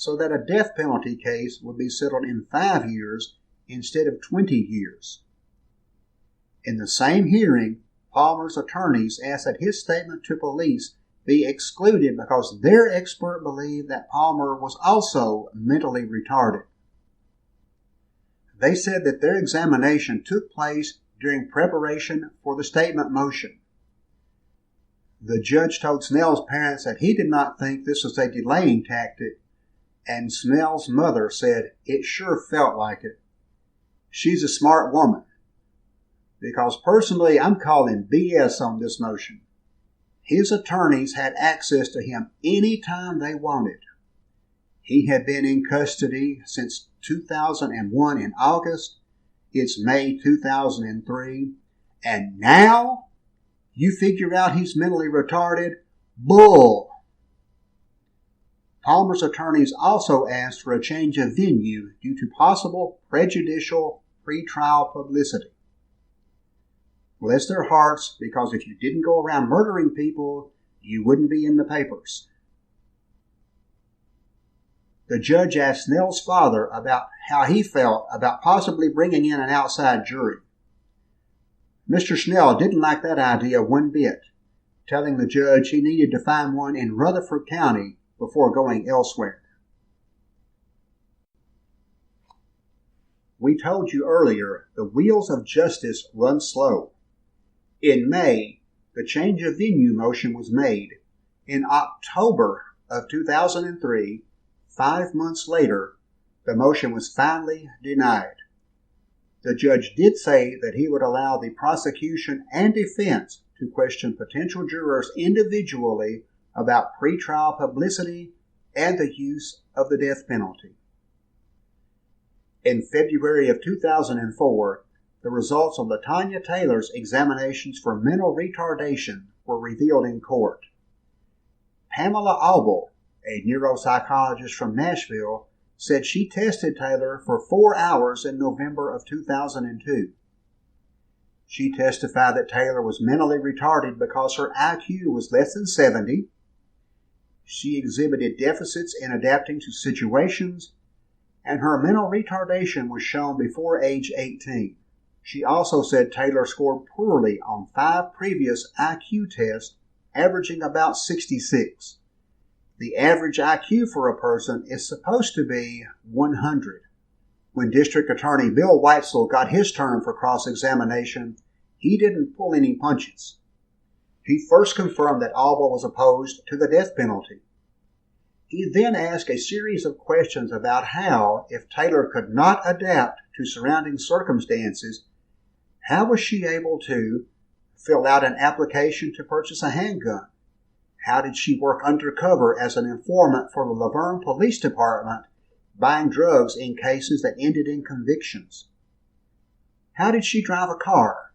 so that a death penalty case would be settled in 5 years instead of 20 years. In the same hearing, Palmer's attorneys asked that his statement to police be excluded because their expert believed that Palmer was also mentally retarded. They said that their examination took place during preparation for the statement motion. The judge told Snell's parents that he did not think this was a delaying tactic, and Snell's mother said it sure felt like it. She's a smart woman, because personally I'm calling BS on this motion. His attorneys had access to him any time they wanted. He had been in custody since 2001 in August. It's May 2003. And now you figure out he's mentally retarded? Bull! Palmer's attorneys also asked for a change of venue due to possible prejudicial pretrial publicity. Bless their hearts, because if you didn't go around murdering people, you wouldn't be in the papers. The judge asked Snell's father about how he felt about possibly bringing in an outside jury. Mr. Snell didn't like that idea one bit, telling the judge he needed to find one in Rutherford County before going elsewhere. We told you earlier the wheels of justice run slow. In May, the change of venue motion was made. In October of 2003, 5 months later, the motion was finally denied. The judge did say that he would allow the prosecution and defense to question potential jurors individually about pretrial publicity and the use of the death penalty. In February of 2004, the results of LaTanya Taylor's examinations for mental retardation were revealed in court. Pamela Aubel, a neuropsychologist from Nashville, said she tested Taylor for 4 hours in November of 2002. She testified that Taylor was mentally retarded because her IQ was less than 70. She exhibited deficits in adapting to situations, and her mental retardation was shown before age 18. She also said Taylor scored poorly on 5 previous IQ tests, averaging about 66. The average IQ for a person is supposed to be 100. When District Attorney Bill Weitzel got his turn for cross-examination, he didn't pull any punches. He first confirmed that Aubel was opposed to the death penalty. He then asked a series of questions about how, if Taylor could not adapt to surrounding circumstances, how was she able to fill out an application to purchase a handgun? How did she work undercover as an informant for the Laverne Police Department, buying drugs in cases that ended in convictions? How did she drive a car,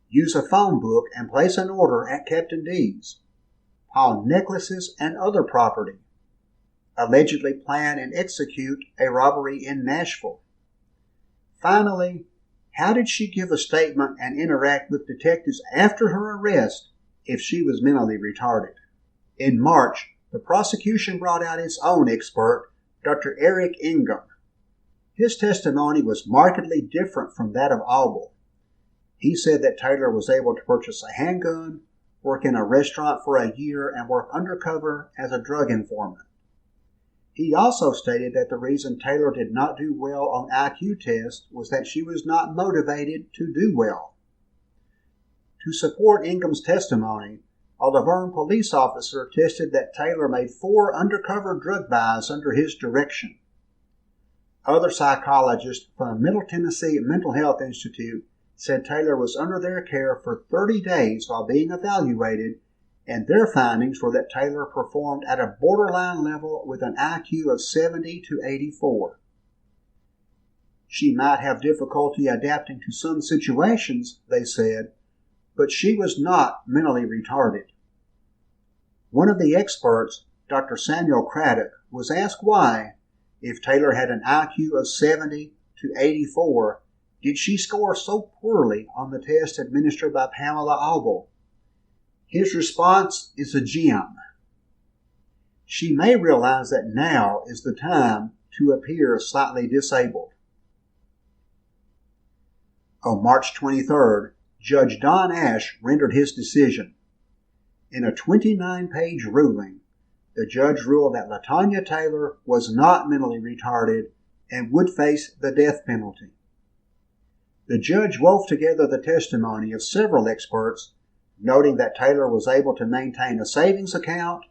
use a phone book, and place an order at Captain D's, pawn necklaces and other property, allegedly plan and execute a robbery in Nashville? Finally, how did she give a statement and interact with detectives after her arrest if she was mentally retarded? In March, the prosecution brought out its own expert, Dr. Eric Ingham. His testimony was markedly different from that of Aubel. He said that Taylor was able to purchase a handgun, work in a restaurant for a year, and work undercover as a drug informant. He also stated that the reason Taylor did not do well on IQ tests was that she was not motivated to do well. To support Ingham's testimony, a Laverne police officer tested that Taylor made 4 undercover drug buys under his direction. Other psychologists from the Middle Tennessee Mental Health Institute said Taylor was under their care for 30 days while being evaluated, and their findings were that Taylor performed at a borderline level with an IQ of 70 to 84. She might have difficulty adapting to some situations, they said, but she was not mentally retarded. One of the experts, Dr. Samuel Craddock, was asked why, if Taylor had an IQ of 70 to 84, did she score so poorly on the test administered by Pamela Aubel? His response is a gem. she may realize that now is the time to appear slightly disabled. On March 23rd, Judge Don Ash rendered his decision. In a 29-page ruling, the judge ruled that LaTonya Taylor was not mentally retarded and would face the death penalty. The judge wove together the testimony of several experts, noting that Taylor was able to maintain a savings account,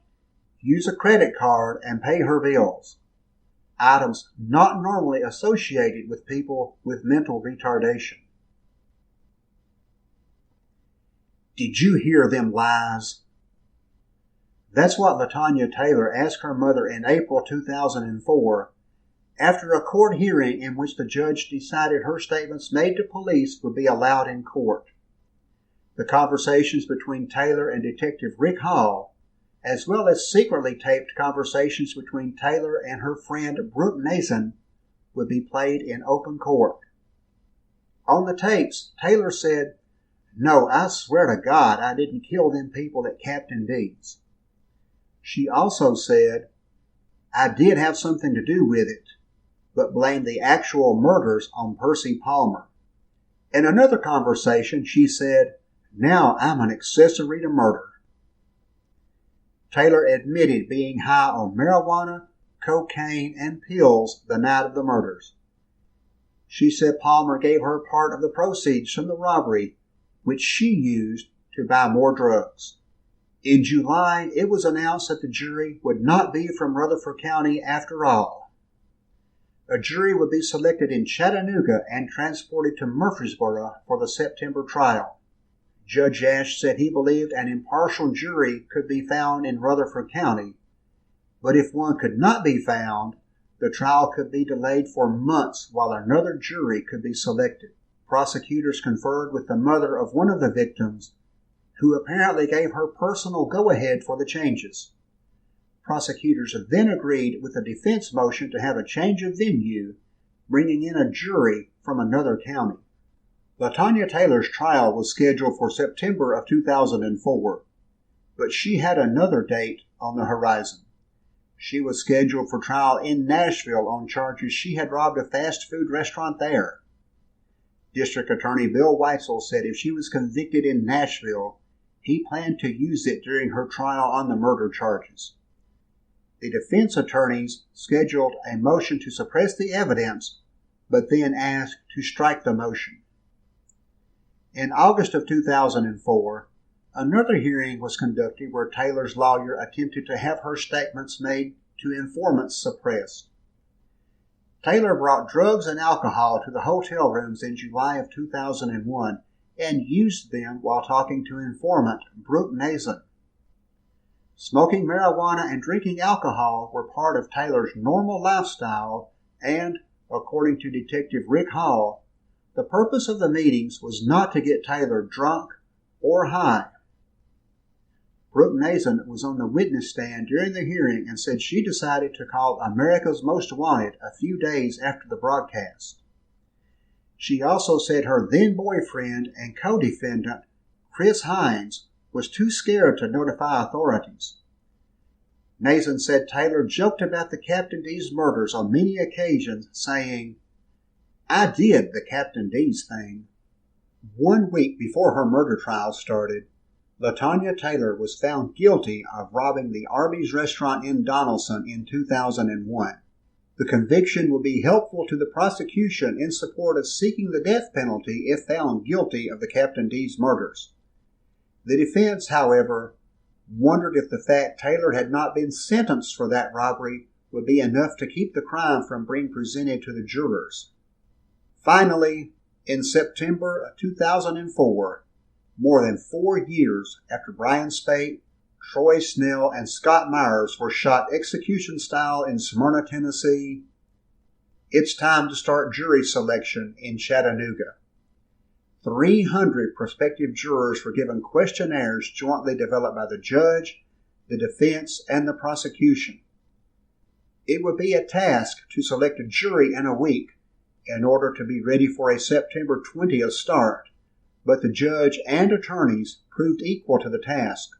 use a credit card, and pay her bills, items not normally associated with people with mental retardation. Did you hear them lies? That's what LaTonya Taylor asked her mother in April 2004 after a court hearing in which the judge decided her statements made to police would be allowed in court. The conversations between Taylor and Detective Rick Hall, as well as secretly taped conversations between Taylor and her friend Brooke Nason, would be played in open court. On the tapes, Taylor said, "No, I swear to God I didn't kill them people at Captain D's." She also said, "I did have something to do with it," but blamed the actual murders on Percy Palmer. In another conversation, she said, "Now I'm an accessory to murder." Taylor admitted being high on marijuana, cocaine, and pills the night of the murders. She said Palmer gave her part of the proceeds from the robbery, which she used to buy more drugs. In July, it was announced that the jury would not be from Rutherford County after all. A jury would be selected in Chattanooga and transported to Murfreesboro for the September trial. Judge Ash said he believed an impartial jury could be found in Rutherford County, but if one could not be found, the trial could be delayed for months while another jury could be selected. Prosecutors conferred with the mother of one of the victims, who apparently gave her personal go-ahead for the changes. Prosecutors then agreed with the defense motion to have a change of venue, bringing in a jury from another county. LaTonya Taylor's trial was scheduled for September of 2004, but she had another date on the horizon. She was scheduled for trial in Nashville on charges she had robbed a fast food restaurant there. District Attorney Bill Weitzel said if she was convicted in Nashville, he planned to use it during her trial on the murder charges. The defense attorneys scheduled a motion to suppress the evidence, but then asked to strike the motion. In August of 2004, another hearing was conducted where Taylor's lawyer attempted to have her statements made to informants suppressed. Taylor brought drugs and alcohol to the hotel rooms in July of 2001 and used them while talking to informant Brooke Nason. Smoking marijuana and drinking alcohol were part of Taylor's normal lifestyle and, according to Detective Rick Hall, the purpose of the meetings was not to get Taylor drunk or high. Brooke Nason was on the witness stand during the hearing and said she decided to call America's Most Wanted a few days after the broadcast. She also said her then-boyfriend and co-defendant, Chris Hines, was too scared to notify authorities. Nason said Taylor joked about the Captain D's murders on many occasions, saying, "I did the Captain D's thing." 1 week before her murder trial started, LaTonya Taylor was found guilty of robbing the Arby's restaurant in Donaldson in 2001. The conviction will be helpful to the prosecution in support of seeking the death penalty if found guilty of the Captain D's murders. The defense, however, wondered if the fact Taylor had not been sentenced for that robbery would be enough to keep the crime from being presented to the jurors. Finally, in September of 2004, more than 4 years after Brian Spate, Troy Snell, and Scott Myers were shot execution-style in Smyrna, Tennessee, it's time to start jury selection in Chattanooga. 300 prospective jurors were given questionnaires jointly developed by the judge, the defense, and the prosecution. It would be a task to select a jury in a week in order to be ready for a September 20th start, but the judge and attorneys proved equal to the task.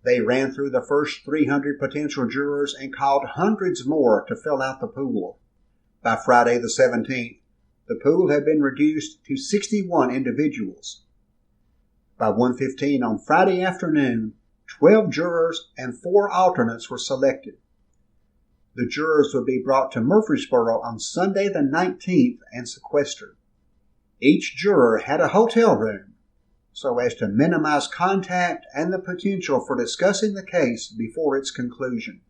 They ran through the first 300 potential jurors and called hundreds more to fill out the pool. By Friday the 17th, the pool had been reduced to 61 individuals. By 1:15 on Friday afternoon, 12 jurors and 4 alternates were selected. The jurors would be brought to Murfreesboro on Sunday the 19th and sequestered. Each juror had a hotel room, so as to minimize contact and the potential for discussing the case before its conclusion.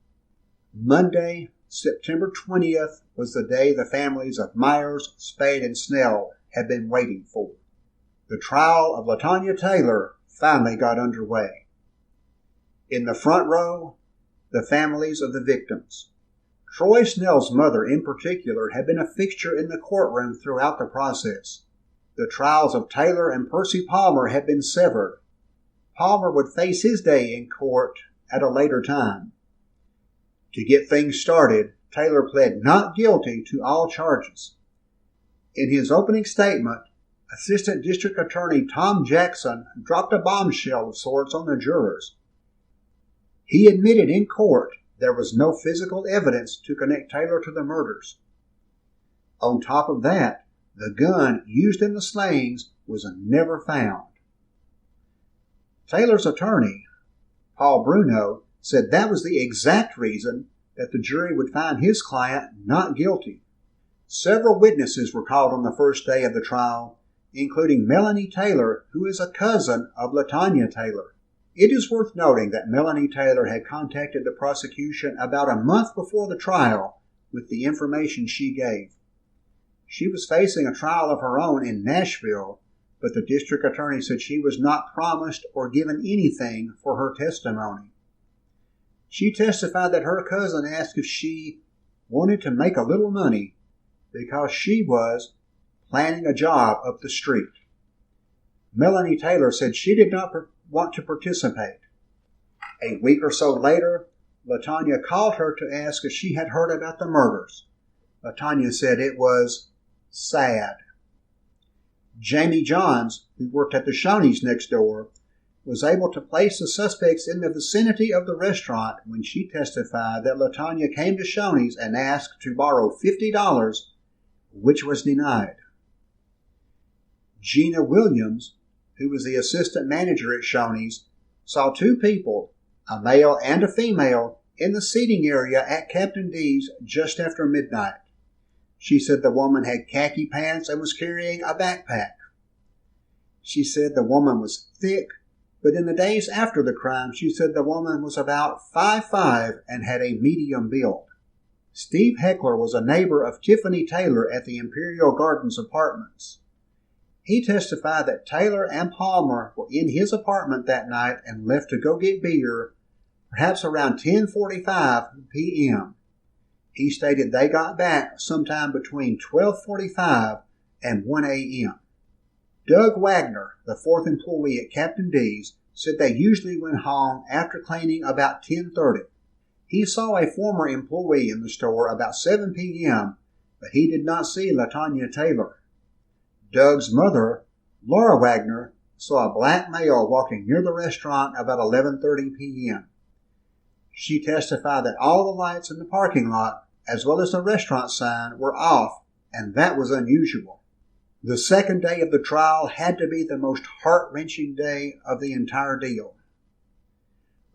Monday, September 20th, was the day the families of Myers, Spade, and Snell had been waiting for. The trial of LaTonya Taylor finally got underway. In the front row, the families of the victims. Troy Snell's mother, in particular, had been a fixture in the courtroom throughout the process. The trials of Taylor and Percy Palmer had been severed. Palmer would face his day in court at a later time. To get things started, Taylor pled not guilty to all charges. In his opening statement, Assistant District Attorney Tom Jackson dropped a bombshell of sorts on the jurors. He admitted in court there was no physical evidence to connect Taylor to the murders. On top of that, the gun used in the slayings was never found. Taylor's attorney, Paul Bruno, said that was the exact reason that the jury would find his client not guilty. Several witnesses were called on the first day of the trial, including Melanie Taylor, who is a cousin of LaTonya Taylor. It is worth noting that Melanie Taylor had contacted the prosecution about a month before the trial with the information she gave. She was facing a trial of her own in Nashville, but the district attorney said she was not promised or given anything for her testimony. She testified that her cousin asked if she wanted to make a little money because she was planning a job up the street. Melanie Taylor said she did not want to participate. A week or so later, LaTonya called her to ask if she had heard about the murders. LaTonya said it was sad. Jamie Johns, who worked at the Shoney's next door, was able to place the suspects in the vicinity of the restaurant when she testified that LaTonya came to Shoney's and asked to borrow $50, which was denied. Gina Williams, who was the assistant manager at Shoney's, saw 2 people, a male and a female, in the seating area at Captain D's just after midnight. She said the woman had khaki pants and was carrying a backpack. She said the woman was thick, but in the days after the crime, she said the woman was about 5'5" and had a medium build. Steve Heckler was a neighbor of Tiffany Taylor at the Imperial Gardens Apartments. He testified that Taylor and Palmer were in his apartment that night and left to go get beer, perhaps around 10:45 p.m. He stated they got back sometime between 12:45 and 1 a.m. Doug Wagner, the 4th employee at Captain D's, said they usually went home after cleaning about 10:30. He saw a former employee in the store about 7 p.m., but he did not see LaTonya Taylor. Doug's mother, Laura Wagner, saw a black male walking near the restaurant about 11:30 p.m. She testified that all the lights in the parking lot, as well as the restaurant sign, were off, and that was unusual. The second day of the trial had to be the most heart-wrenching day of the entire deal.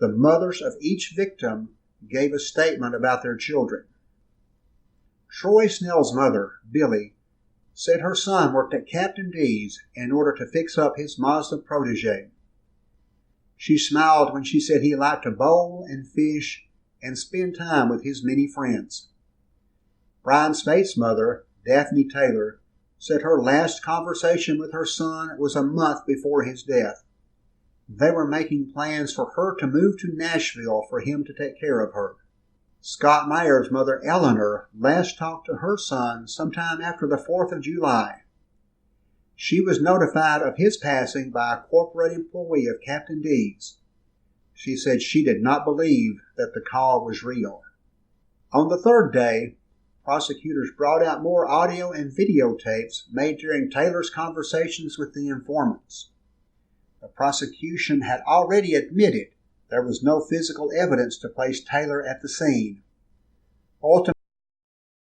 The mothers of each victim gave a statement about their children. Troy Snell's mother, Billy, said her son worked at Captain D's in order to fix up his Mazda protege. She smiled when she said he liked to bowl and fish and spend time with his many friends. Brian Spate's mother, Daphne Taylor, said her last conversation with her son was a month before his death. They were making plans for her to move to Nashville for him to take care of her. Scott Meyer's mother, Eleanor, last talked to her son sometime after the 4th of July. She was notified of his passing by a corporate employee of Captain D's. She said she did not believe that the call was real. On the third day, prosecutors brought out more audio and videotapes made during Taylor's conversations with the informants. The prosecution had already admitted There was no physical evidence to place Taylor at the scene. Ultimately,